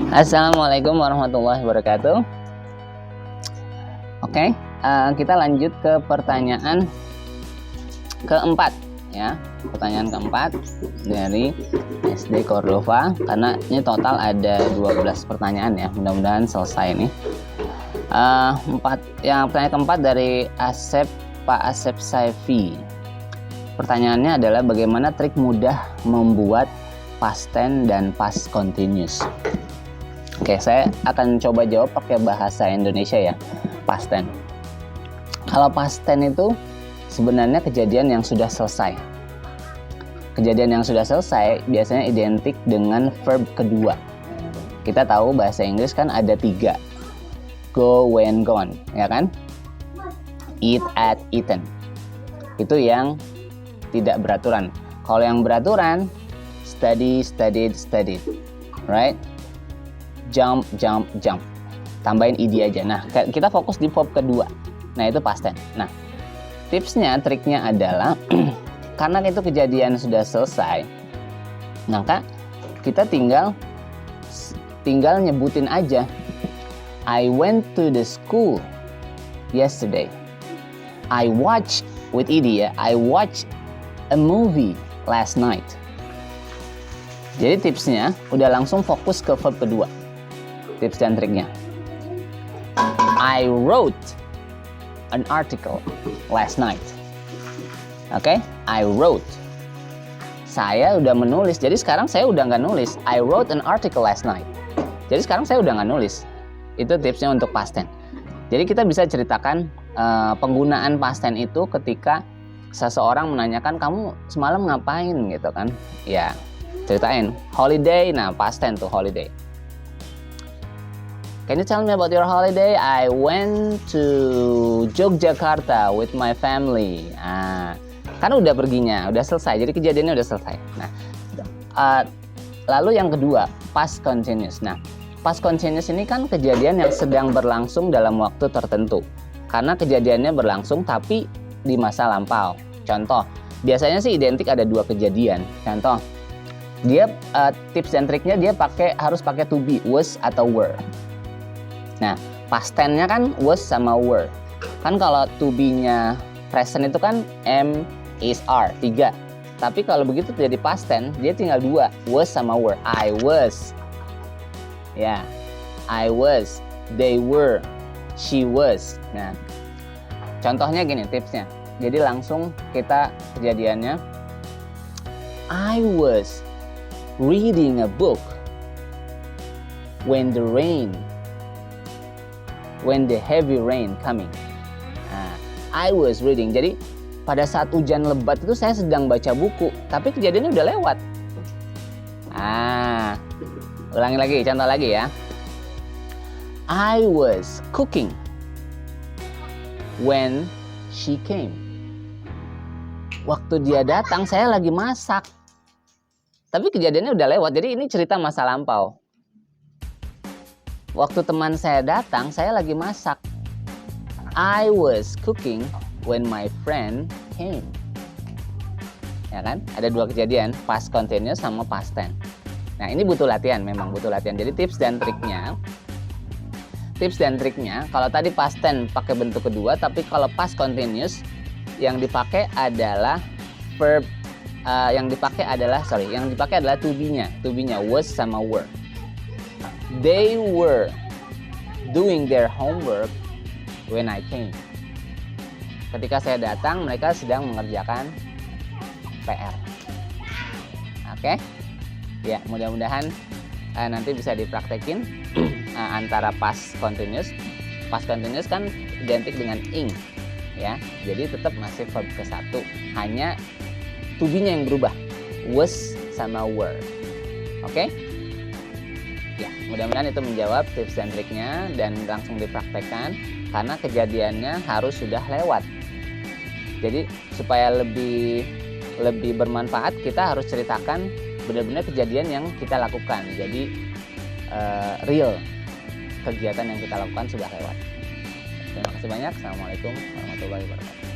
Assalamualaikum warahmatullahi wabarakatuh. Oke, kita lanjut ke pertanyaan keempat ya. Pertanyaan keempat dari SD Cordova, karena ini total ada 12 pertanyaan ya. Mudah-mudahan selesai ini. Pertanyaan keempat dari Pak Asep Saifi. Pertanyaannya adalah bagaimana trik mudah membuat past tense dan past continuous. Oke, saya akan coba jawab pakai bahasa Indonesia ya, past tense. Kalau past tense itu sebenarnya kejadian yang sudah selesai. Kejadian yang sudah selesai biasanya identik dengan verb kedua. Kita tahu bahasa Inggris kan ada 3. Go, went, gone, ya kan? Eat, ate, eaten. Itu yang tidak beraturan. Kalau yang beraturan, study, studied, studied. Right? Jump, jump, jump. Tambahin id aja. Nah, kita fokus di verb kedua. Nah, itu past tense. Nah, tipsnya, triknya adalah karena itu kejadian sudah selesai, maka kita tinggal nyebutin aja. I went to the school yesterday. I watched with id ya. I watched a movie last night. Jadi tipsnya udah langsung fokus ke verb kedua. Tips dan triknya. I wrote an article last night. Oke, I wrote. Saya udah menulis. Jadi sekarang saya udah nggak nulis. I wrote an article last night. Jadi sekarang saya udah nggak nulis. Itu tipsnya untuk past tense. Jadi kita bisa ceritakan penggunaan past tense itu ketika seseorang menanyakan kamu semalam ngapain gitu kan? Ya, ceritain. Holiday. Nah, past tense tuh holiday. Can you tell me about your holiday? I went to Yogyakarta with my family. Kan udah perginya, udah selesai. Jadi kejadiannya udah selesai. Nah, lalu yang kedua, past continuous. Nah, past continuous ini kan kejadian yang sedang berlangsung dalam waktu tertentu. Karena kejadiannya berlangsung tapi di masa lampau. Contoh, biasanya sih identik ada 2 kejadian. Contoh, dia tips dan triknya dia harus pakai to be, was atau were. Nah, past tense-nya kan was sama were. Kan kalau to be-nya present itu kan am, is, are, 3. Tapi kalau begitu jadi past tense, dia tinggal 2, was sama were. I was. Ya, I was. They were. She was. Nah, contohnya gini tipsnya. Jadi langsung kita kejadiannya. I was reading a book when the heavy rain coming. Nah, I was reading. Jadi pada saat hujan lebat itu saya sedang baca buku, tapi kejadiannya udah lewat. Ulangi lagi, contoh lagi ya. I was cooking when she came. Waktu dia datang saya lagi masak. Tapi kejadiannya udah lewat. Jadi ini cerita masa lampau. Waktu teman saya datang, saya lagi masak. I was cooking when my friend came. Ya kan? Ada 2 kejadian, past continuous sama past tense. Nah, ini butuh latihan, memang butuh latihan. Jadi tips dan triknya, kalau tadi past tense pakai bentuk kedua, tapi kalau past continuous yang dipakai adalah verb yang dipakai adalah to be-nya. To be-nya was sama were. They were doing their homework when I came. Ketika saya datang, mereka sedang mengerjakan PR. Oke? Ya, mudah-mudahan nanti bisa dipraktekin antara past continuous. Past continuous kan identik dengan ing, ya. Jadi tetap masih verb ke-1, hanya to be-nya yang berubah. Was sama were. Oke? Ya, mudah-mudahan itu menjawab tips dan triknya dan langsung dipraktekkan karena kejadiannya harus sudah lewat. Jadi supaya lebih bermanfaat, kita harus ceritakan benar-benar kejadian yang kita lakukan. Jadi real kegiatan yang kita lakukan sudah lewat. Terima kasih banyak. Assalamualaikum warahmatullahi wabarakatuh.